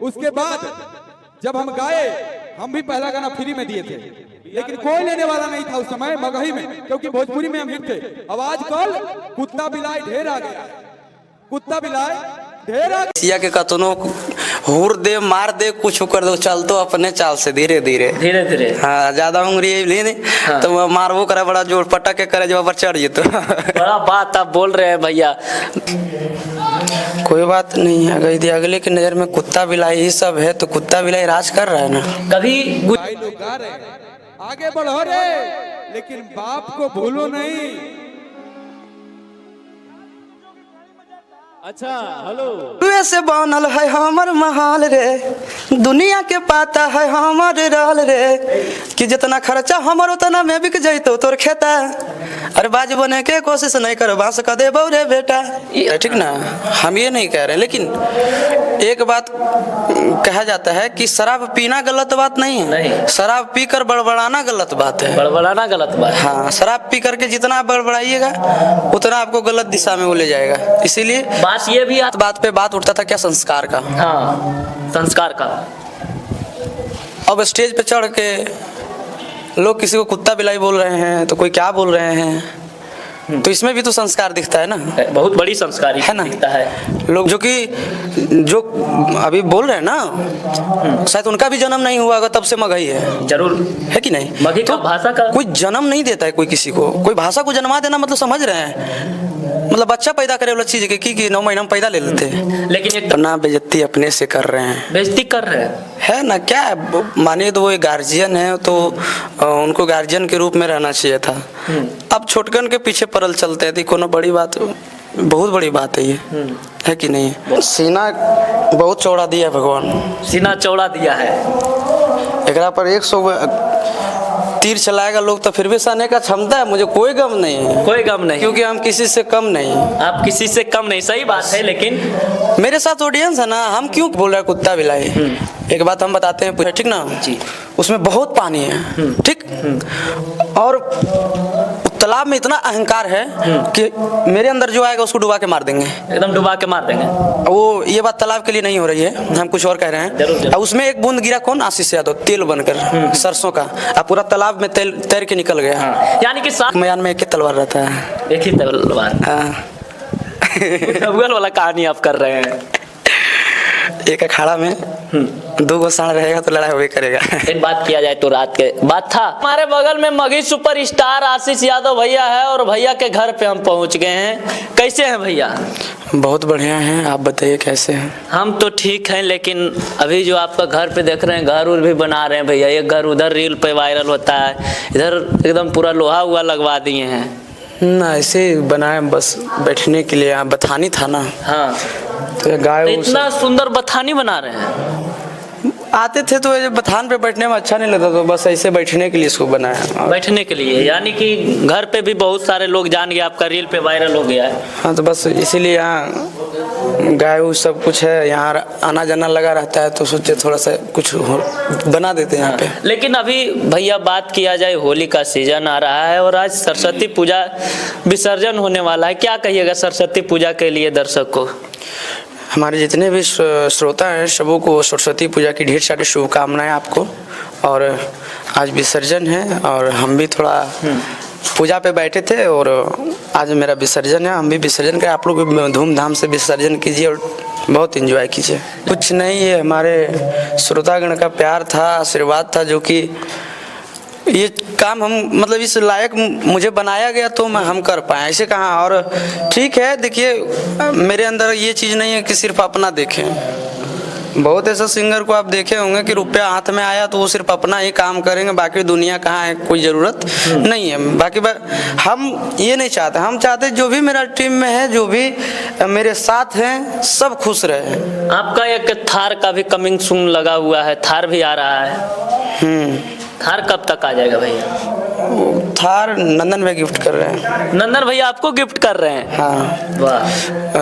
उसके बाद जब हम गाए, हम भी पहला गाना फ्री में दिए थे, लेकिन कोई लेने वाला नहीं था उस समय मगही में, क्योंकि भोजपुरी में हम हिट थे। अब आजकल कुत्ता बिलाई ढेर आ गया, कुत्ता बिलाई ढेर आ सिया के कतनों हुर दे मार दे कुछ कर दो, चल तो अपने चाल से धीरे धीरे धीरे धीरे। हाँ, ज्यादा उंगली नहीं हाँ। तो मारवो करे बड़ा जोर पटक के करे जब पर चढ़ तो बड़ा बात आप बोल रहे हैं भैया। कोई बात नहीं है, अगर यदि अगले की नजर में कुत्ता बिलाई ही सब है तो कुत्ता बिलाई राज कर रहा है ना। कभी भाई लोग गा रहे, आगे बढ़ो रे, लेकिन बाप को भूलो नहीं। अच्छा हेलो, से बनल है हमर महल रे, दुनिया के पाता है हमर रहल रे, कि जितना खर्चा हमर उतना में बिक जैतो तोर खेता। अरे बाज बने के कोशिश नहीं करो, बांस का दे रे बेटा, ठीक ना। हम ये नहीं कह रहे, लेकिन एक बात कहा जाता है कि शराब पीना गलत बात नहीं है, नहीं। शराब पीकर बड़बड़ाना गलत बात है। बड़बड़ाना गलत बात। हाँ, शराब पी करके जितना आप बड़बड़ाइएगा उतना आपको गलत दिशा में वो ले जाएगा। इसीलिए बात ये भी बात पे बात उठता था क्या, संस्कार का। हाँ, संस्कार का। अब स्टेज पे चढ़ के लोग किसी को कुत्ता बिलाई बोल रहे हैं तो कोई क्या बोल रहे हैं, तो इसमें भी तो संस्कार दिखता है ना, बहुत बड़ी संस्कारी है ना। दिखता है। लोग जो अभी बोल रहे हैं ना, शायद उनका भी जन्म नहीं हुआ होगा तब से मगही है, जरूर है कि नहीं। मगही का भाषा का कोई जन्म नहीं देता है कोई किसी को, कोई भाषा को जन्मा देना मतलब समझ रहे हैं, मतलब बच्चा पैदा करे वाला चीज की 9 महीना में पैदा ले लेते हैं। लेकिन एक ना बेइज्जती अपने से कर रहे हैं, बेइज्जती कर रहे हैं, है ना। क्या है, मानिए तो वो एक गार्जियन है तो उनको गार्जियन के रूप में रहना चाहिए था। अब छोटकन के पीछे परल चलते हैं, कोनो बड़ी बात, बहुत बड़ी बात है ये, है कि नहीं। सीना बहुत चौड़ा दिया है भगवान, सीना चौड़ा दिया है। एकरा पर 100 तीर चलाएगा लोग तो फिर भी सहने का क्षमता है, मुझे कोई गम नहीं है, कोई गम नहीं, क्योंकि हम किसी से कम नहीं। आप किसी से कम नहीं, सही बात है। लेकिन मेरे साथ ऑडियंस है ना, हम क्यों बोल रहे हैं कुत्ता बिलाई। एक बात हम बताते हैं, ठीक ना जी। उसमें बहुत पानी है, ठीक, और तालाब में इतना अहंकार है कि मेरे अंदर जो आएगा उसको डुबा के मार देंगे, एकदम डुबा के मार देंगे। वो ये बात तालाब के लिए नहीं हो रही है, हम कुछ और कह रहे हैं। जरूर। उसमें एक बूंद गिरा, कौन, आशीष यादव, तेल बनकर सरसों का, अब पूरा तालाब में तेल तैर के निकल गया। यानी कि साथ म्यान में एक ही तलवार रहता है, एक ही तलवार। अफगन वाला कहानी आप कर रहे हैं। एक अखाड़ा में 2 सांड रहेगा तो लड़ाई हुए करेगा। एक बात किया जाए तो रात के बात था, हमारे बगल में मगही सुपरस्टार आशीष यादव भैया है, और भैया के घर पे हम पहुंच गए हैं। कैसे हैं भैया? बहुत बढ़िया हैं, आप बताइए कैसे हैं? हम तो ठीक हैं, लेकिन अभी जो आपका घर पे देख रहे हैं, घर उर भी बना रहे हैं भैया। एक घर उधर रील पे वायरल होता है, इधर एकदम पूरा लोहा हुआ लगवा दिए हैं ना, ऐसे बनाए बस बैठने के लिए, बथानी था ना। हाँ, तो गाय इतना सुंदर बथानी बना रहे हैं। आते थे तो ये बथान पे बैठने में अच्छा नहीं लगता, तो बस ऐसे बैठने के लिए इसको बनाया। बैठने के लिए, यानी कि घर पे भी बहुत सारे लोग जान गए, आपका रील पे वायरल हो गया है। हाँ, तो बस इसीलिए यहाँ गाय सब कुछ है, यहाँ आना जाना लगा रहता है, तो सोचे थोड़ा सा कुछ बना देते हैं यहाँ पे। लेकिन अभी भैया बात किया जाए, होली का सीजन आ रहा है और आज सरस्वती पूजा विसर्जन होने वाला है। क्या कहिएगा सरस्वती पूजा के लिए दर्शक को? हमारे जितने भी श्रोता हैं सबों को सरस्वती पूजा की ढेर सारी शुभकामनाएं आपको। और आज विसर्जन है और हम भी थोड़ा पूजा पे बैठे थे और आज मेरा विसर्जन है, हम भी विसर्जन करें। आप लोग भी धूमधाम से विसर्जन कीजिए और बहुत एंजॉय कीजिए। कुछ नहीं, है हमारे श्रोतागण का प्यार था, आशीर्वाद था, जो कि ये काम हम मतलब इस लायक मुझे बनाया गया तो हम कर पाए, ऐसे कहाँ। और ठीक है, देखिए मेरे अंदर ये चीज़ नहीं है कि सिर्फ अपना देखें। बहुत ऐसा सिंगर को आप देखे होंगे कि रुपया हाथ में आया तो वो सिर्फ अपना ही काम करेंगे, बाकी दुनिया कहाँ है, कोई ज़रूरत नहीं है। बाकी हम ये नहीं चाहते, हम चाहते जो भी मेरा टीम में है, जो भी मेरे साथ हैं, सब खुश रहे। आपका एक थार का भी कमिंग सून लगा हुआ है, थार भी आ रहा है। थार कब तक आ जाएगा भैया? थार नंदन भाई गिफ्ट कर रहे हैं। नंदन भैया आपको गिफ्ट कर रहे हैं? हाँ। वाह।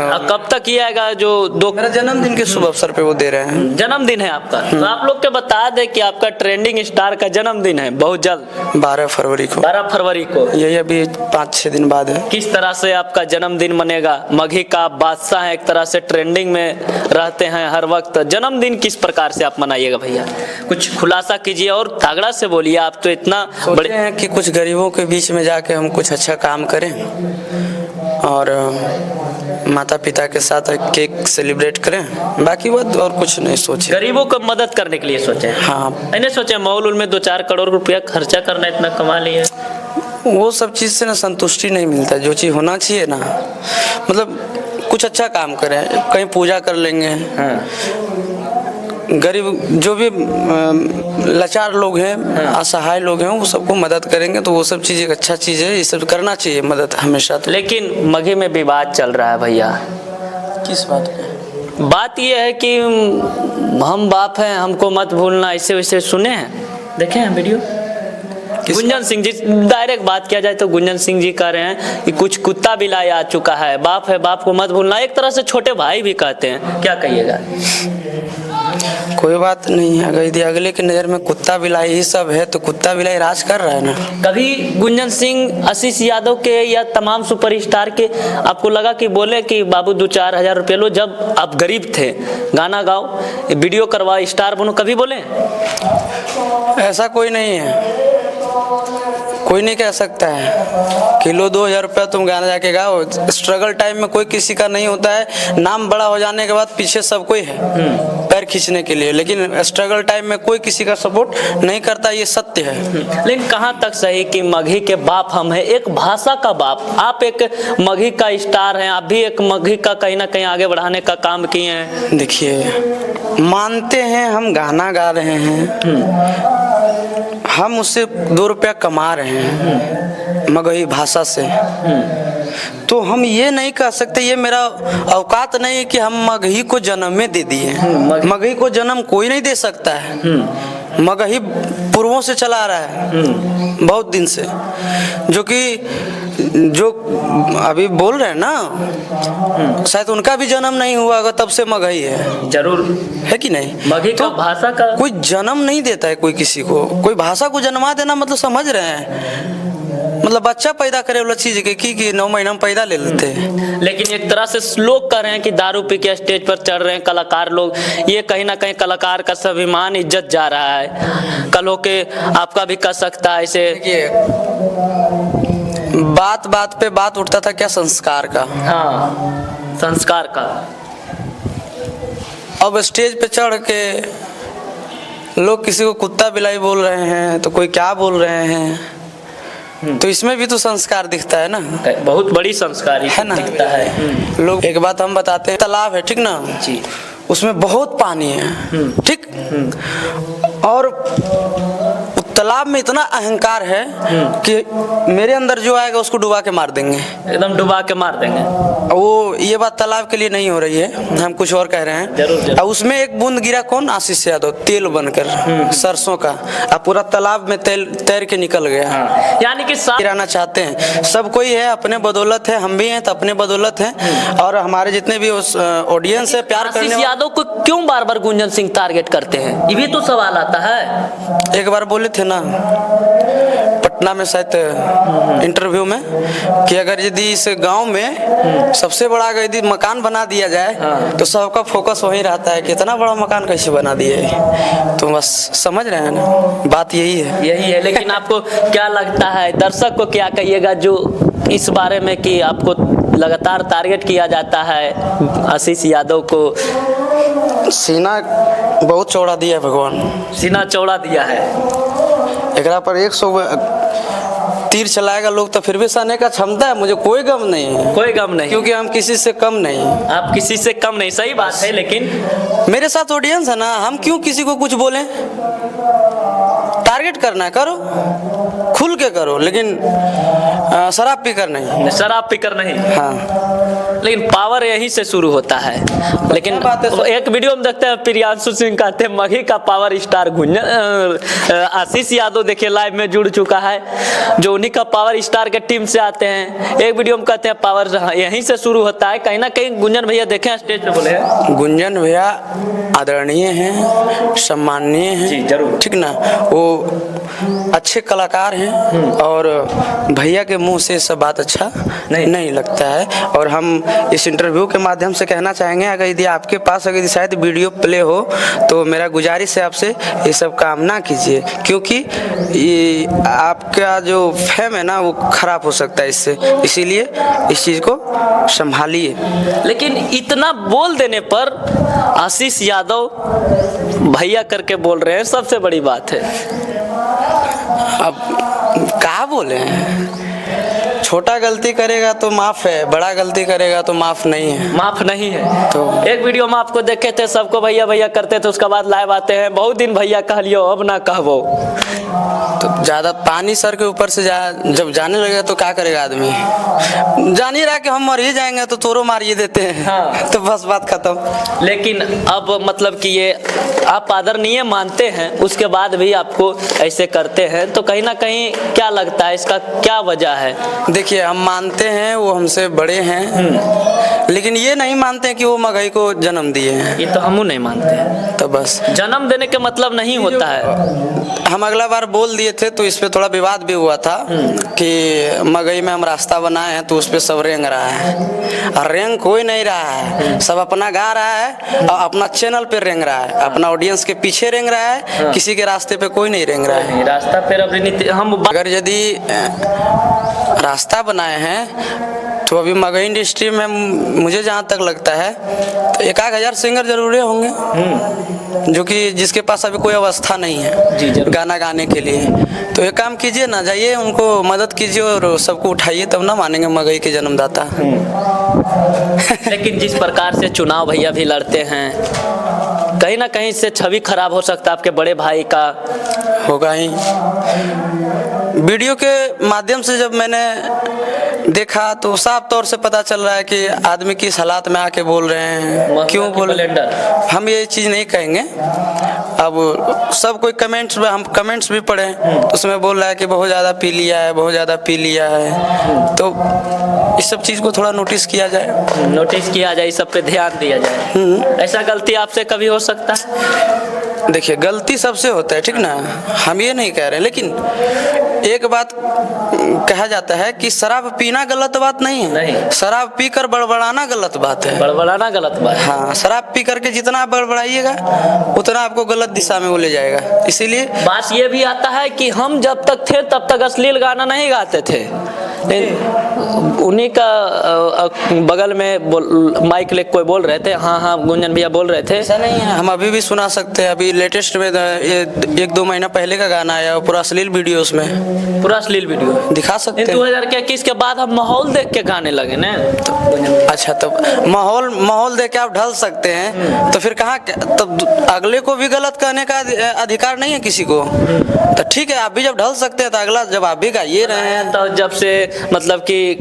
अब कब तक ये आएगा जो मेरा जन्मदिन के शुभ अवसर पे वो दे रहे हैं। जन्मदिन है आपका, तो आप लोग के बता दें कि आपका ट्रेंडिंग स्टार का जन्मदिन है बहुत जल्द 12 फरवरी को। 12 फरवरी को। यही अभी 5-6 दिन बाद है। किस तरह से आपका जन्मदिन मनेगा? मगही का आप बादशाह हैं, एक तरह से ट्रेंडिंग में रहते हैं हर वक्त। जन्मदिन किस प्रकार से आप मनाइएगा भैया? कुछ खुलासा कीजिए और तगड़ा से बोलिए। आप तो इतना बड़े हैं कि कुछ गरीबों के बीच में जाके हम कुछ अच्छा काम करें और माता पिता के साथ केक सेलिब्रेट करें, बाकी बात और कुछ नहीं सोचे। गरीबों को मदद करने के लिए सोचे? हाँ। मैंने सोचा मॉल में 2-4 करोड़ रुपया खर्चा करना, इतना कमा लिए। वो सब चीज़ से ना संतुष्टि नहीं मिलता। जो चीज़ होना चाहिए ना, मतलब कुछ अच्छा काम करें, कहीं पूजा कर लेंगे। हाँ। गरीब जो भी लाचार लोग हैं, असहाय लोग हैं, वो सबको मदद करेंगे तो वो सब चीज़ एक अच्छा चीज़ है। ये सब करना चाहिए मदद हमेशा। लेकिन मगही में विवाद चल रहा है भैया। किस बात पे? बात ये है कि हम बाप हैं, हमको मत भूलना, ऐसे वैसे सुने हैं, देखे हैं वीडियो? गुंजन सिंह जी, डायरेक्ट बात किया जाए तो गुंजन सिंह जी कह रहे हैं कि कुछ कुत्ता बिलाई आ चुका है, बाप है, बाप को मत भूलना। एक तरह से छोटे भाई भी कहते हैं, क्या कहिएगा? कोई बात नहीं है, अगर यदि अगले की नज़र में कुत्ता बिलाई ही सब है तो कुत्ता बिलाई राज कर रहा है ना। कभी गुंजन सिंह आशीष यादव के या तमाम सुपरस्टार के आपको लगा कि बोले कि बाबू 2-4 हज़ार रुपये लो, जब आप गरीब थे, गाना गाओ, वीडियो करवाओ, स्टार बनो, कभी बोले? ऐसा कोई नहीं है, कोई नहीं कह सकता है कि लो 2,000 रुपया तुम गाना जाके गाओ। स्ट्रगल टाइम में कोई किसी का नहीं होता है। नाम बड़ा हो जाने के बाद पीछे सब कोई है पैर खींचने के लिए, लेकिन स्ट्रगल टाइम में कोई किसी का सपोर्ट नहीं करता, ये सत्य है। लेकिन कहाँ तक सही कि मगही के बाप हम हैं, एक भाषा का बाप। आप एक मगही का स्टार हैं, आप भी एक मगही का कहीं ना कहीं आगे बढ़ाने का काम किए हैं। देखिए, मानते हैं हम गाना गा रहे हैं, हम उससे 2 रुपया कमा रहे हैं मगही भाषा से, तो हम ये नहीं कह सकते, ये मेरा औकात नहीं है कि हम मगही को जन्म में दे दिए। मगही को जन्म कोई नहीं दे सकता है। मगही पूर्वों से चला आ रहा है बहुत दिन से, जो अभी बोल रहे हैं ना, शायद उनका भी जन्म नहीं हुआ होगा, तब से मगही है। जरूर है कि नहीं? मगही तो का भाषा का कोई जन्म नहीं देता है कोई किसी को। कोई भाषा को जन्मा देना मतलब समझ रहे हैं, मतलब बच्चा पैदा करे वाला चीज के कि 9 महीना में पैदा ले लेते हैं। लेकिन एक तरह से लोग कह रहे हैं कि दारू पी के स्टेज पर चढ़ रहे हैं कलाकार लोग, ये कहीं ना कहीं कलाकार का स्वाभिमान इज्जत जा रहा है। कल होके आपका भी कर सकता है ऐसे। बात बात पे बात उठता था क्या संस्कार का। हाँ, संस्कार का। अब स्टेज पे चढ़ के लोग किसी को कुत्ता बिलाई बोल रहे हैं तो कोई क्या बोल रहे हैं, तो इसमें भी तो संस्कार दिखता है ना। बहुत बड़ी संस्कार है ना, दिखता है। लोग एक बात हम बताते हैं, तालाब है ठीक ना जी, उसमें बहुत पानी है ठीक, और तालाब में इतना अहंकार है कि मेरे अंदर जो आएगा उसको डुबा के मार देंगे, एकदम डुबा के मार देंगे। वो ये बात तालाब के लिए नहीं हो रही है, हम कुछ और कह रहे हैं। जरूर। उसमें एक बूंद गिरा कौन? आशीष यादव, तेल बनकर सरसों का, अब पूरा तालाब में तेल तैर के निकल गया। हाँ। यानी कि गिराना चाहते हैं, सब कोई है, अपने बदौलत है, हम भी हैं तो अपने बदौलत हैं, और हमारे जितने भी उस ऑडियंस है प्यार करने आशीष यादव को क्यों बार बार गुंजन सिंह टारगेट करते हैं, ये भी तो सवाल आता है। एक बार बोले थे ना पटना में शायद इंटरव्यू में कि अगर यदि इस गांव में सबसे बड़ा अगर यदि मकान बना दिया जाए तो सबका फोकस वहीं रहता है कि इतना बड़ा मकान कैसे बना दिए। तो बस समझ रहे हैं ना, बात यही है। लेकिन आपको क्या लगता है, दर्शक को क्या कहिएगा जो इस बारे में कि आपको लगातार टारगेट किया जाता है आशीष यादव को? सीना बहुत चौड़ा दिया है भगवान, सीना चौड़ा दिया है। एकरा पर 100 तीर चलाएगा लोग तो फिर भी सहने का क्षमता है। मुझे कोई गम नहीं है, कोई गम नहीं, क्योंकि हम किसी से कम नहीं। आप किसी से कम नहीं, सही बात है, लेकिन मेरे साथ ऑडियंस है ना, हम क्यों किसी को कुछ बोलें? टारगेट करना है करो, खुल के करो, लेकिन शराब पीकर नहीं। शराब पीकर नहीं। हाँ, लेकिन पावर यहीं से शुरू होता है। लेकिन एक वीडियो में देखते हैं प्रियांशु सिंह कहते हैं मगही का पावर स्टार आशीष यादव देखिए लाइव में जुड़ चुका है, जो उन्हीं का पावर स्टार के टीम से आते हैं। एक वीडियो में कहते हैं पावर यहीं से शुरू होता है। कहीं ना कहीं गुंजन भैया देखे स्टेज पे बोले हैं, गुंजन भैया आदरणीय हैं, सम्माननीय हैं, जी जरूर, ठीक ना, वो अच्छे कलाकार हैं और भैया के मुंह से सब बात अच्छा नहीं लगता है। और हम इस इंटरव्यू के माध्यम से कहना चाहेंगे, अगर यदि आपके पास अगर शायद वीडियो प्ले हो तो मेरा गुजारिश है आपसे ये सब काम ना कीजिए, क्योंकि ये आपका जो फेम है ना वो खराब हो सकता है इससे, इसीलिए इस चीज़ को संभालिए। लेकिन इतना बोल देने पर आशीष यादव भैया करके बोल रहे हैं, सबसे बड़ी बात है। अब क्या बोले हैं, छोटा गलती करेगा तो माफ है, बड़ा गलती करेगा तो माफ नहीं है। माफ नहीं है तो एक वीडियो में आपको देखे थे सबको भैया भैया करते थे, उसके बाद लाइव आते हैं बहुत दिन भैया कह लियो अब ना कहबो। तो ज्यादा पानी सर के ऊपर से जब जाने लगेगा तो क्या करेगा आदमी, जान ही रहा कि हम मर ही जाएंगे तो तोरो मारिए देते हैं। हाँ। तो बस बात खत्म। लेकिन अब मतलब कि ये आप आदरणीय मानते हैं, उसके बाद भी आपको ऐसे करते हैं, तो कहीं ना कहीं क्या लगता है इसका क्या वजह है? देखिए हम मानते हैं वो हमसे बड़े हैं, लेकिन ये नहीं मानते कि वो मगही को जन्म दिए हैं। ये तो हम नहीं मानते हैं। तो बस जन्म देने के मतलब नहीं होता है। हम अगला बार बोल दिए थे तो इस पे थोड़ा विवाद भी हुआ था कि मगही में हम रास्ता बनाए हैं तो उस पे सब रेंग रहा है, और रेंग कोई नहीं रहा है, सब अपना गा रहा है और अपना चैनल पे रेंग रहा है, अपना ऑडियंस के पीछे रेंग रहा है, किसी के रास्ते पे कोई नहीं रेंग रहा है। रास्ता पे हम अगर यदि रास्ता बनाए हैं तो अभी मगही इंडस्ट्री में मुझे जहाँ तक लगता है तो 1,000 सिंगर जरूरी होंगे, जो कि जिसके पास अभी कोई अवस्था नहीं है गाना गाने के लिए। तो एक काम कीजिए ना, जाइए उनको मदद कीजिए और सबको उठाइए, तब ना मानेंगे मगही के जन्मदाता। लेकिन जिस प्रकार से चुनाव भैया भी लड़ते हैं, कहीं ना कहीं इससे छवि खराब हो सकता है आपके बड़े भाई का। होगा ही। वीडियो के माध्यम से जब मैंने देखा तो साफ तौर से पता चल रहा है कि आदमी किस हालात में आके बोल रहे हैं, क्यों बोल रहे हैं। हम ये चीज़ नहीं कहेंगे। अब सब कोई कमेंट्स में, हम कमेंट्स भी पढ़े तो उसमें बोल रहा है कि बहुत ज़्यादा पी लिया है, बहुत ज़्यादा पी लिया है। तो इस सब चीज़ को थोड़ा नोटिस किया जाए, नोटिस किया जाए, इस सब पे ध्यान दिया जाए। ऐसा गलती आपसे कभी हो सकता है? देखिए गलती सबसे होता है, ठीक ना, हम ये नहीं कह रहे, लेकिन एक बात कहा जाता है कि शराब पीना गलत बात नहीं है, नहीं। शराब पीकर बड़बड़ाना गलत बात है। बड़बड़ाना गलत बात है। हाँ, शराब पी करके जितना आप बड़बड़ाइएगा उतना आपको गलत दिशा में वो ले जाएगा। इसीलिए बात ये भी आता है कि हम जब तक थे तब तक अश्लील गाना नहीं गाते थे। उन्हीं का बगल में माइक ले कोई बोल रहे थे, हाँ हाँ गुंजन भैया बोल रहे थे। ऐसा नहीं है, हम अभी भी सुना सकते हैं। अभी लेटेस्ट में 1-2 महीना पहले का गाना आया, पूरा अश्लील वीडियो, उसमें पूरा अश्लील वीडियो दिखा सकते हैं। 2021 के बाद हम माहौल देख के गाने लगे ना। अच्छा, तब माहौल देख के आप ढल सकते हैं, तो फिर कहाँ, तब अगले को भी गलत कहने का अधिकार नहीं है किसी को। तो ठीक है, आप भी जब ढल सकते हैं तो अगला जब आप भी गाइए रहे हैं, तो जब से मतलब कि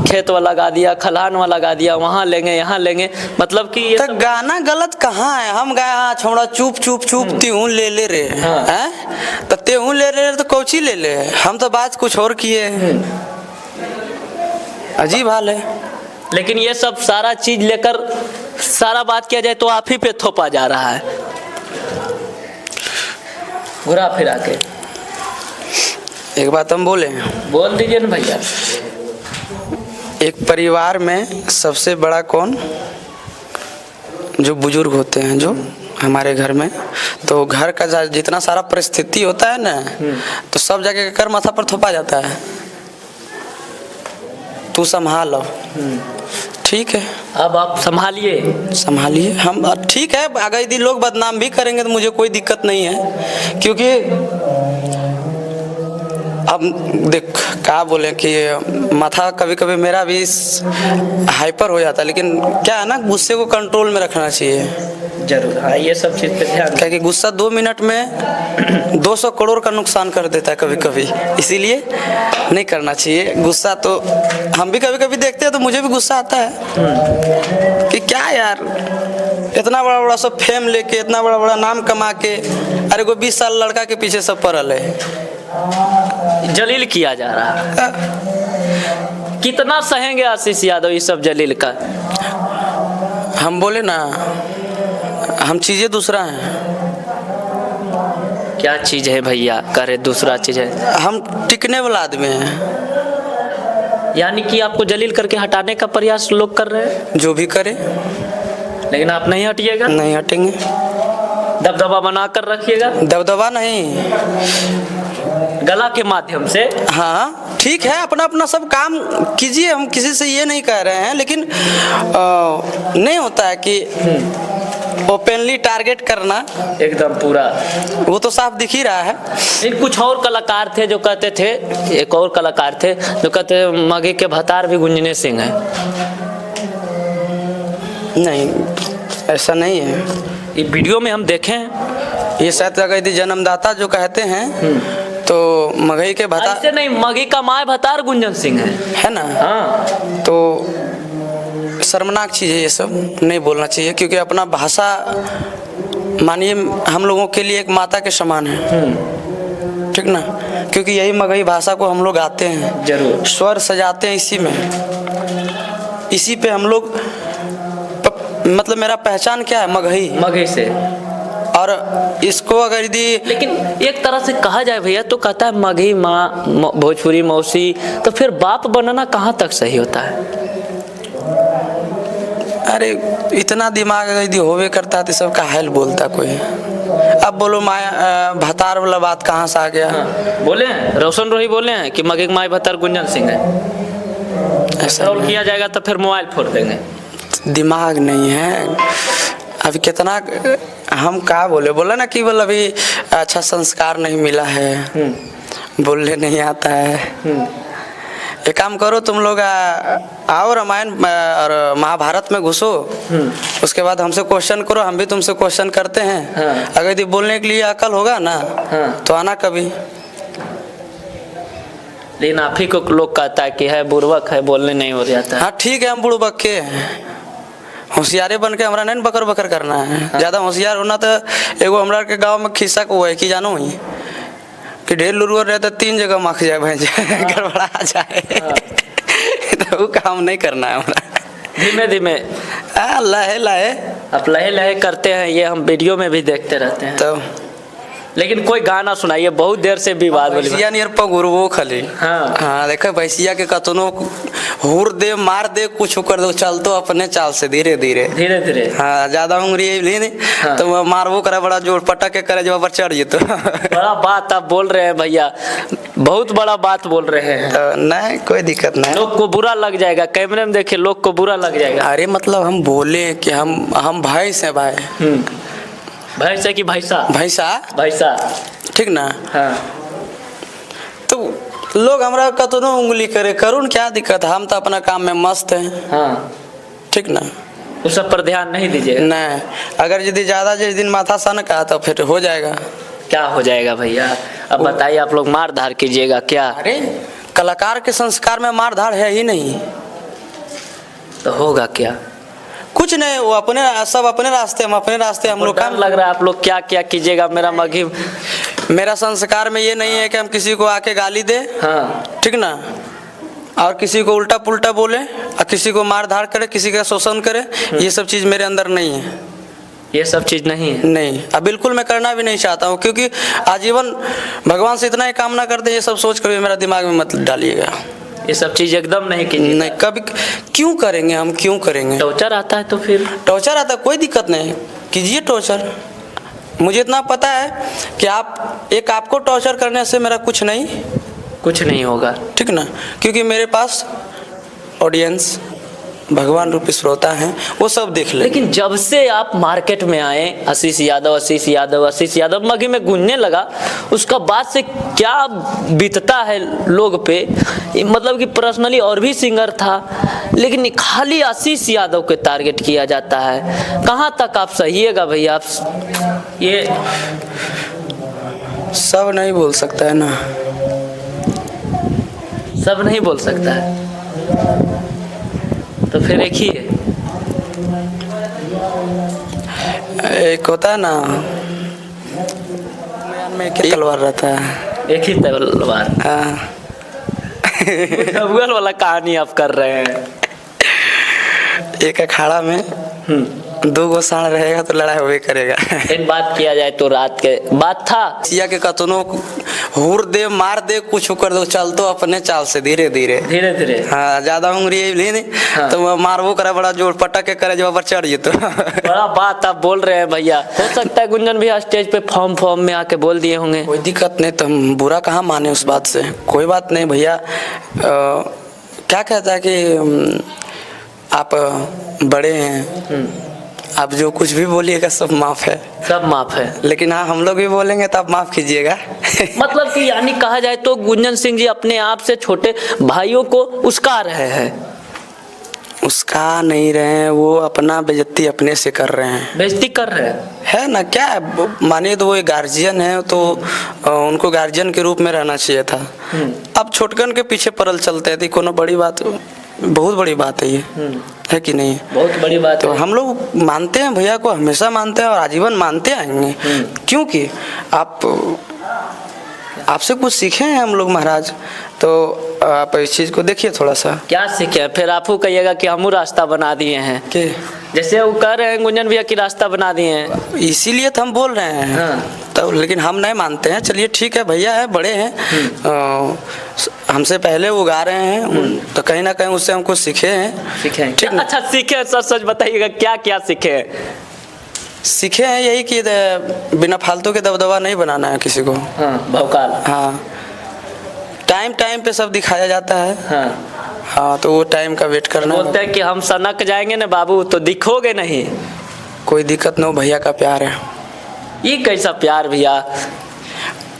खेत वाला गा दिया, खलान वाला गा दिया, वहाँ लेंगे यहाँ लेंगे, मतलब कि तो गाना गलत कहाँ है? हम गाए हाँ छोड़ा चुप चुप चुप त्यों ले रे हैं, तो त्यों ले रे तो कौची ले ले, हम तो बात कुछ और किए। अजीब हाल है। लेकिन ये सब सारा चीज लेकर सारा बात किया जाए तो आप ही पे थोपा जा रहा है, घुरा फिरा के। एक बात हम बोले, बोल दीजिए ना भैया। एक परिवार में सबसे बड़ा कौन? जो बुजुर्ग होते हैं, जो हमारे घर में, तो घर का जितना सारा परिस्थिति होता है ना, तो सब जगह कर माथा पर थोपा जाता है, तू संभाल लो। ठीक है, अब आप संभालिए। हम ठीक है, अगर यदि लोग बदनाम भी करेंगे तो मुझे कोई दिक्कत नहीं है, क्योंकि अब देख क्या बोले कि माथा कभी कभी मेरा भी हाइपर हो जाता है, लेकिन क्या है ना, गुस्से को कंट्रोल में रखना चाहिए। जरूर, हाँ, ये सब चीज़ पे ध्यान। क्या कि गुस्सा 2 मिनट में 200 करोड़ का नुकसान कर देता है कभी कभी, इसीलिए नहीं करना चाहिए गुस्सा। तो हम भी कभी कभी देखते हैं तो मुझे भी गुस्सा आता है कि क्या यार, इतना बड़ा बड़ा सब फेम लेके, इतना बड़ा बड़ा नाम कमा के, अरे कोई 20 साल लड़का के पीछे सब पड़ल है, जलील किया जा रहा है। कितना सहेंगे आशीष यादव ये सब जलील का? हम बोले ना, हम चीजें दूसरा हैं। क्या चीज है भैया? करे दूसरा चीज है। हम टिकने वाला आदमी हैं। यानी कि आपको जलील करके हटाने का प्रयास लोग कर रहे हैं, जो भी करे, लेकिन आप नहीं हटिएगा, नहीं हटेंगे। दबदबा बना कर रखिएगा, दबदबा नहीं, गला के माध्यम से। हाँ ठीक है, अपना अपना सब काम कीजिए, हम किसी से ये नहीं कह रहे हैं, लेकिन नहीं होता है कि ओपनली टारगेट करना, एकदम पूरा। वो तो साफ दिख ही रहा है। एक कुछ और कलाकार थे जो कहते थे, एक और कलाकार थे जो कहते थे मगे के भतार भी गुंजने सिंह है। नहीं, ऐसा नहीं है। ये वीडियो में हम देखें, ये शायद जगह जन्मदाता जो कहते हैं, तो मगही के भतार ऐसे नहीं, मगी का माय भतार गुंजन सिंह है ना। हाँ, तो शर्मनाक चीज़ है, ये सब नहीं बोलना चाहिए, क्योंकि अपना भाषा मानिए हम लोगों के लिए एक माता के समान है, ठीक ना। क्योंकि यही मगही भाषा को हम लोग गाते हैं, जरूर स्वर सजाते हैं इसी में, इसी पे हम लोग मतलब मेरा पहचान क्या है, मगही, मगे से। और इसको अगर यदि लेकिन एक तरह से कहा जाए भैया तो कहता है मगही माँ, भोजपुरी मौसी, तो फिर बाप बनना कहाँ तक सही होता है? अरे इतना दिमाग यदि होवे करता तो सब का हेल बोलता कोई। अब बोलो माया भतार वाला बात कहाँ से आ गया? हाँ, बोले हैं रोशन रोही बोले हैं कि मगे माय भतार गुंजन सिंह है। ऐसा रोल किया जाएगा तो फिर मोबाइल फोड़ देंगे। दिमाग नहीं है अभी। कितना हम क्या बोला ना कि बोल अभी अच्छा संस्कार नहीं मिला है, बोलने नहीं आता है। एक काम करो तुम लोग, आओ रामायण और महाभारत में घुसो, उसके बाद हमसे क्वेश्चन करो, हम भी तुमसे क्वेश्चन करते हैं। हाँ। अगर यदि बोलने के लिए अकल होगा ना, हाँ। तो आना कभी। लेकिन आप ही को लोग कहता है कि है बुड़बक है, बोलने नहीं हो जाता है। हाँ ठीक है, हम बुड़बक के होशियारे बन के हमरा नहीं बकर बकर करना है। ज्यादा होशियार होना तो एगो हमरा के गांव में खिस्सा को है कि जानो ही कि ढेर लुरुआ रहे तो 3 जगह मख जाए, भैंस गड़बड़ा जाए। तो वो काम नहीं करना है हमरा। धीमे धीमे, लहे लहे, आप लहे लहे करते हैं, ये हम वीडियो में भी देखते रहते हैं। तो लेकिन कोई गाना सुनाइए, बहुत देर से विवाद वाली भैंसिया नियर पगुरबो खाली। हाँ। हाँ देखो भैंसिया के कतनो हुर दे मार दे कुछ कर दो, चल तो अपने चाल से धीरे धीरे धीरे धीरे। हाँ ज्यादा उंगली नहीं। हाँ। तो वह मारबो करे बड़ा जोर पटक के करे जब पर चढ़ जेतो। बड़ा बात आप बोल रहे हैं भैया, बहुत बड़ा बात बोल रहे हैं। तो नहीं कोई दिक्कत नहीं, लोग को बुरा लग जाएगा, कैमरे में देखिए, लोग को बुरा लग जाएगा। अरे मतलब हम बोले कि हम भैंस हैं भाई। भैंस है कि भैंसा? भैंसा भैंसा, ठीक ना। हाँ। तो लोग हमरा कतनो उंगली करे करून, क्या दिक्कत है, हम तो अपना काम में मस्त हैं। हाँ, ठीक ना। उस सब पर ध्यान नहीं दीजिएगा। नहीं, अगर यदि ज्यादा जिस दिन माथा सन का तो फिर हो जाएगा। क्या हो जाएगा भैया? अब बताइए, आप लोग मार धार कीजिएगा क्या? अरे कलाकार के संस्कार में मार धाड़ है ही नहीं, तो होगा क्या? कुछ नहीं, वो अपने सब अपने रास्ते, हम अपने रास्ते, हम लोग डर लग रहा है आप लोग क्या क्या कीजिएगा। मेरा संस्कार में ये नहीं है कि हम किसी को आके गाली दे, हाँ, ठीक ना, और किसी को उल्टा पुल्टा बोले और किसी को मार धाड़ करे, किसी का शोषण करे। ये सब चीज मेरे अंदर नहीं है, ये सब चीज नहीं है। नहीं, अब बिल्कुल मैं करना भी नहीं चाहता हूँ, क्योंकि आजीवन भगवान से इतना ही कामना करते हैं। ये सब सोच कर मेरा दिमाग में मत डालिएगा, ये सब चीज एकदम नहीं कीजिए। नहीं कभी, क्यों करेंगे हम, क्यों करेंगे? टॉर्चर आता है तो फिर टॉर्चर आता है, कोई दिक्कत नहीं, कीजिए टॉर्चर। मुझे इतना पता है कि आपको टॉर्चर करने से मेरा कुछ नहीं होगा, ठीक ना, क्योंकि मेरे पास ऑडियंस भगवान रूपी श्रोता हैं, वो सब देख ले। लेकिन जब से आप मार्केट में आए, आशीष यादव मगी में गूंजने लगा, उसका बाद से क्या बीतता है लोग पे, मतलब कि पर्सनली और भी सिंगर था, लेकिन खाली आशीष यादव के टारगेट किया जाता है। कहाँ तक आप सहिएगा भैया? आप ये सब नहीं बोल सकता है ना, सब नहीं बोल सकता है, तो फिर एक ही है। एक होता है ना, में एक ही तलवार रहता है, एक ही तलवार। हाँ। गूगल वाला कहानी आप कर रहे हैं। एक अखाड़ा में 2 गो साण रहेगा तो लड़ाई होवे करेगा। एक बात किया जाए तो रात के बात था, सिया के कतनों हुर दे मार दे कुछ कर दो, चल तो अपने चाल से धीरे धीरे। हाँ, ज्यादा उंगली नहीं हाँ। तो मारबो करे, बड़ा जोर पटक के करे जब चढ़ जेतो। बड़ा बात आप बोल रहे हैं भैया। हो सकता है गुंजन भैया स्टेज पे फॉर्म में आके बोल दिए होंगे। कोई दिक्कत नहीं, तो हम बुरा कहाँ माने उस बात से, कोई बात नहीं भैया। क्या कहता है कि आप बड़े हैं, आप जो कुछ भी बोलिएगा सब माफ है, सब माफ है। लेकिन हाँ, हम लोग भी बोलेंगे तो आप माफ कीजिएगा। मतलब कि यानी कहा जाए तो गुंजन सिंह जी अपने आप से छोटे भाइयों को उस्का रहे हैं। उसका नहीं रहे हैं, वो अपना बेइज्जती अपने से कर रहे हैं, बेइज्जती कर रहे हैं, है ना। क्या मानिए तो वो एक गार्जियन है, तो उनको गार्जियन के रूप में रहना चाहिए था। अब छोटकन के पीछे परल चलते थे, कोनो बड़ी बात, बहुत बड़ी बात है ये, है कि नहीं? बहुत बड़ी बात तो है। हम लोग मानते हैं भैया को, हमेशा मानते हैं और आजीवन मानते आएंगे, क्योंकि आपसे कुछ सीखे हैं हम लोग महाराज। तो आप इस चीज को देखिए थोड़ा सा। क्या सीखे? फिर आप कहिएगा कि हम रास्ता बना दिए हैं, कि जैसे वो कह रहे हैं गुंजन भैया की रास्ता बना दिए हैं, इसीलिए तो हम बोल रहे हैं। हाँ। तो लेकिन हम नहीं मानते हैं। चलिए ठीक है, भैया है, बड़े हैं, हमसे पहले वो गा रहे हैं, तो कहीं ना कहीं उससे हम कुछ सीखे हैं। सीखे हैं? ठीक ना? अच्छा सीखे, सच बताइएगा क्या क्या सीखे हैं? सीखे हैं यही कि बिना फालतू के दबदबा नहीं बनाना है किसी को। हाँ, भौकाल। हाँ, टाइम पे सब दिखाया जाता है। हाँ, तो वो टाइम का वेट करना। बोलते हैं कि हम सनक जाएंगे ना बाबू तो दिखोगे नहीं। कोई दिक्कत नहीं, भैया का प्यार है। ये कैसा प्यार भैया?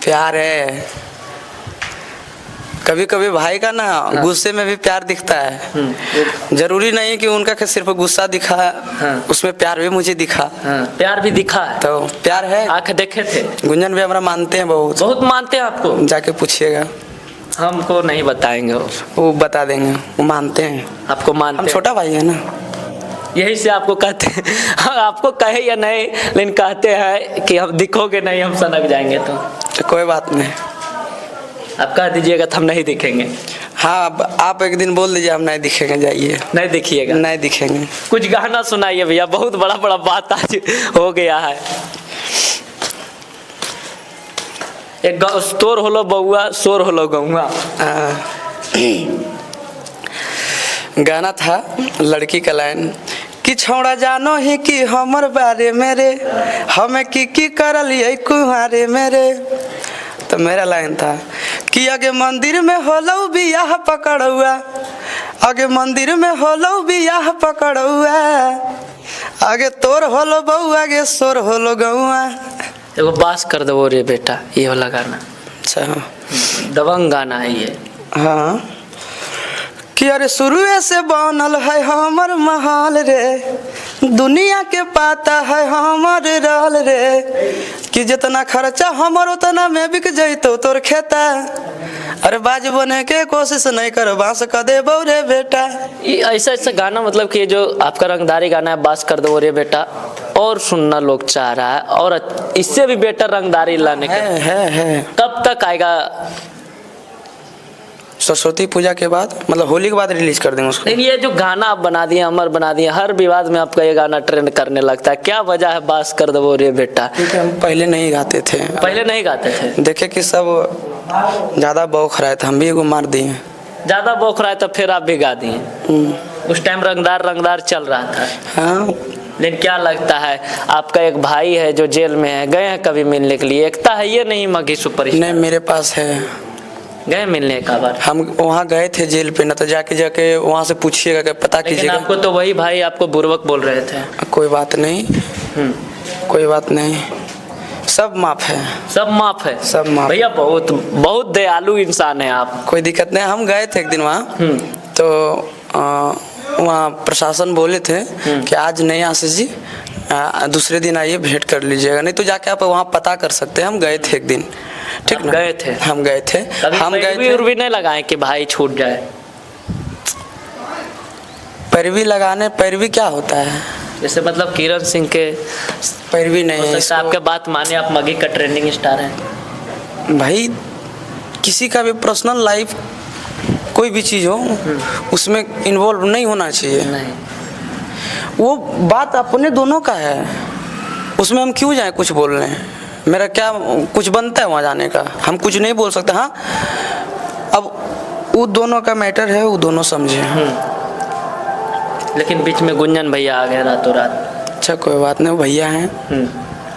प्यार है, कभी कभी भाई का ना गुस्से में भी प्यार दिखता है। जरूरी नहीं कि उनका सिर्फ गुस्सा दिखा, उसमें प्यार भी मुझे दिखा। प्यार भी दिखा है, तो प्यार है। आंख देखे थे। गुंजन भी हमारा मानते हैं, बहुत मानते हैं आपको। जाके पूछिएगा, हमको नहीं बताएंगे, वो बता देंगे, वो मानते हैं आपको। मानते हम छोटा भाई है ना, यही से आपको कहते हैं। हाँ, आपको कहे या नहीं, लेकिन कहते हैं कि हम दिखोगे नहीं, हम सनक जाएंगे तो कोई बात नहीं। आप कह दीजिएगा तो हम नहीं दिखेंगे। हाँ, आप एक दिन बोल दीजिए हम नहीं दिखेंगे, जाइए। नहीं दिखिएगा? नहीं दिखेंगे। कुछ गाना सुनाइए भैया, बहुत बड़ा बात आज हो गया है। एक तोर होलो बउआ, शोर होलो गौआ। गाना था, लड़की का लाइन कि छौड़ा जानो ही कि हमर बारे मेरे, हमें की करलिए कुहारे मेरे। तो मेरा लाइन था कि आगे मंदिर में होलो बियाह पकड़ुआ, आगे मंदिर में होलो बियाह पकड़ुआ, आगे तोर होलो बउआ, आगे शोर होलो गौआ। एगो बास कर दो रे बेटा, ये वाला गाना। अच्छा, दबंग गाना है ये। हाँ, कि अरे शुरुए से बनल है हमर महल रे, दुनिया के पाता है हमर रहल रे, कि जितना खर्चा हमर उतना में बिक जैतो तोर खेता। अरे बाज बने के कोशिश नहीं कर, बांस कर दे रे बेटा। ये ऐसा गाना, मतलब कि जो आपका रंगदारी गाना है, बास कर दो रे बेटा, और सुनना लोग चाह रहा है, और इससे भी बेटर रंगदारी लाने का है। कब तक आएगा? सरस्वती पूजा के बाद, मतलब होली के बाद रिलीज कर देंगे उसको। ये जो गाना आप बना दिए, अमर बना दिए, हर विवाद में आपका ये गाना ट्रेंड करने लगता है, क्या वजह है? बास कर दो रे बेटा। क्योंकि हम पहले नहीं गाते थे। पहले नहीं गाते थे? देखे कि सब ज्यादा बौख रहा था, हम भी एगो मार दिए। ज्यादा बौख रहा है तो फिर आप भी गा दिए। उस टाइम रंगदार चल रहा था। हाँ, लेकिन क्या लगता है, आपका एक भाई है जो जेल में है, गए हैं कभी मिलने के लिए? एकता है ये नहीं मघी सुपर? नहीं, मेरे पास है। गए मिलने एक बार? हम वहाँ गए थे जेल पे, ना तो जाके जाके वहाँ से पूछिएगा कि पता लेकिन कीजिएगा। आपको तो वही भाई आपको बुर्बक बोल रहे थे। कोई बात नहीं, कोई बात नहीं, सब माफ है, सब माफ है, सब माफ। भैया बहुत बहुत दयालु इंसान है आप। कोई दिक्कत नहीं। हम गए थे एक दिन वहाँ, तो वहाँ प्रशासन बोले थे कि आज नहीं आशीष जी, दूसरे दिन आइए भेंट कर लीजिएगा, नहीं तो जाके आप वहाँ पता कर सकते हैं। हम गए थे एक दिन, ठीक ना? गए थे, हम गए थे, हम गए थे। भी नहीं लगाए कि भाई छूट जाए? पैरवी लगाने, पैरवी क्या होता है? जैसे मतलब किरण सिंह के पैरवी नहीं है इसका। आपके बात माने, आप मगी का ट्रेंडिंग स्टार हैं भाई। किसी का भी पर्सनल लाइफ कोई भी चीज़ हो उसमें इन्वॉल्व नहीं होना चाहिए। नहीं, वो बात अपने दोनों का है, उसमें हम क्यों जाएं कुछ बोलने? मेरा क्या कुछ बनता है वहाँ जाने का? हम कुछ नहीं बोल सकते। हाँ, अब वो दोनों का मैटर है, वो दोनों समझे। लेकिन बीच में गुंजन भैया आ गए रातों रात। अच्छा, कोई बात नहीं, वो भैया हैं,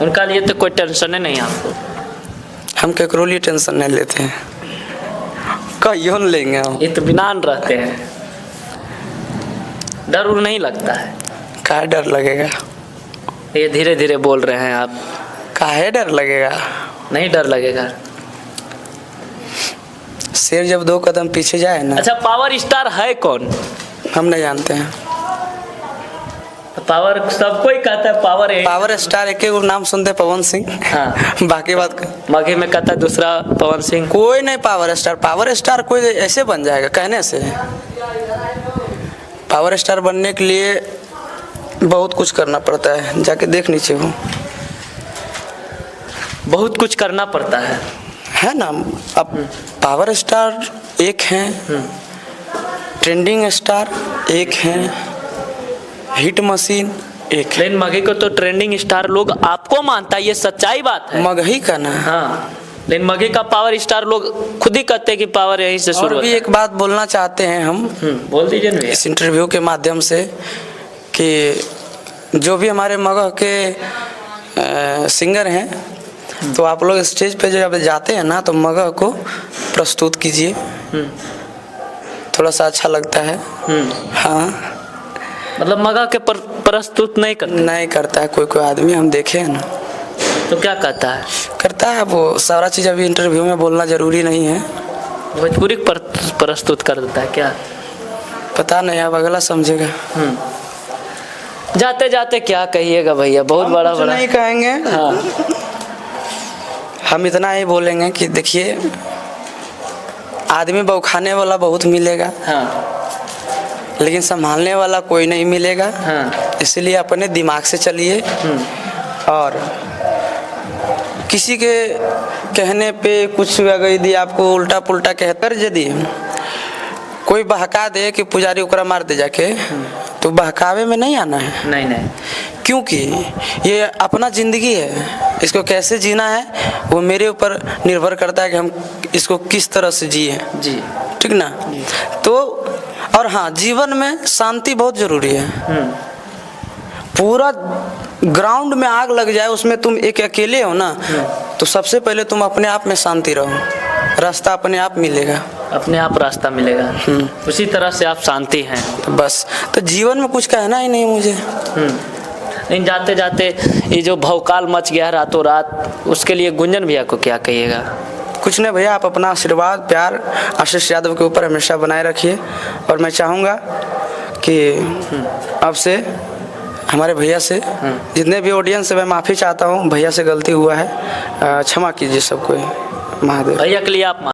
उनका लिए तो कोई टेंशन नहीं आपको? हम केकरो लिए टेंशन नहीं लेते हैं, कहियो न लेंगे हम। इत्मीनान रहते हैं, डर उर नहीं लगता है? काहे डर लगेगा? ये धीरे धीरे बोल रहे हैं आप, काहे डर लगेगा? नहीं डर लगेगा? शेर जब 2 कदम पीछे जाए ना। अच्छा, पावर स्टार है कौन? हम नहीं जानते हैं। पावर सबको ही कहता है पावर है। पावर स्टार एक एक नाम सुनते, पवन सिंह। हाँ। बाकी बात मगे में कहता दूसरा पवन सिंह। कोई नहीं पावर स्टार। पावर स्टार कोई ऐसे बन जाएगा कहने से? पावर स्टार बनने के लिए बहुत कुछ करना पड़ता है, जाके देख नीचे हो। बहुत कुछ करना पड़ता है ना? अब पावर स्टार एक हैं, ट्रेंडिंग स्टार एक हैं, हिट मशीन एक है। लेकिन मगे को तो ट्रेंडिंग स्टार लोग आपको मानता है, ये सच्चाई बात है। मगही का ना। हाँ, लेकिन मगे का पावर स्टार लोग खुद ही कहते हैं कि पावर यहीं से शुरू और भी एक बात बोलना चाहते हैं हम, बोल दीजिए ना इस इंटरव्यू के माध्यम से, कि जो भी हमारे मगह के सिंगर हैं, तो आप लोग स्टेज पे जब जाते हैं ना, तो मगह को प्रस्तुत कीजिए, थोड़ा सा अच्छा लगता है। हाँ, मतलब मगा के प्रस्तुत नहीं करता है कोई आदमी, हम देखे हैं ना। तो क्या कहता है? करता है वो सारा चीज़। अभी इंटरव्यू में बोलना जरूरी नहीं है। भोजपुरी प्रस्तुत कर देता है क्या? पता नहीं, अब अगला समझेगा। जाते जाते क्या कहिएगा भैया? बहुत बड़ा बड़ा नहीं कहेंगे। हाँ। हम इतना ही बोलेंगे कि देखिए, आदमी बौखाने वाला बहुत मिलेगा, हाँ, लेकिन संभालने वाला कोई नहीं मिलेगा। हाँ। इसलिए अपने दिमाग से चलिए, और किसी के कहने पे कुछ अगर यदि आपको उल्टा पुल्टा कहकर यदि कोई बहका दे कि पुजारी ओकरा मार दे जाके, तो बहकावे में नहीं आना है। नहीं, क्योंकि ये अपना ज़िंदगी है, इसको कैसे जीना है वो मेरे ऊपर निर्भर करता है कि हम इसको किस तरह से जिए जी, ठीक ना? तो और हाँ, जीवन में शांति बहुत ज़रूरी है। पूरा ग्राउंड में आग लग जाए, उसमें तुम एक अकेले हो ना, तो सबसे पहले तुम अपने आप में शांति रहो, रास्ता अपने आप मिलेगा, अपने आप रास्ता मिलेगा। उसी तरह से आप शांति हैं। तो बस, तो जीवन में कुछ कहना ही नहीं मुझे। इन जाते जाते ये जो भौकाल मच गया है रातों रात, उसके लिए गुंजन भैया को क्या कहिएगा? कुछ नहीं भैया, आप अपना आशीर्वाद प्यार आशीष यादव के ऊपर हमेशा बनाए रखिए, और मैं चाहूँगा कि अब से हमारे भैया से, जितने भी ऑडियंस से, मैं माफ़ी चाहता हूँ, भैया से गलती हुआ है, क्षमा कीजिए सबको। महादेव। भैया के लिए आप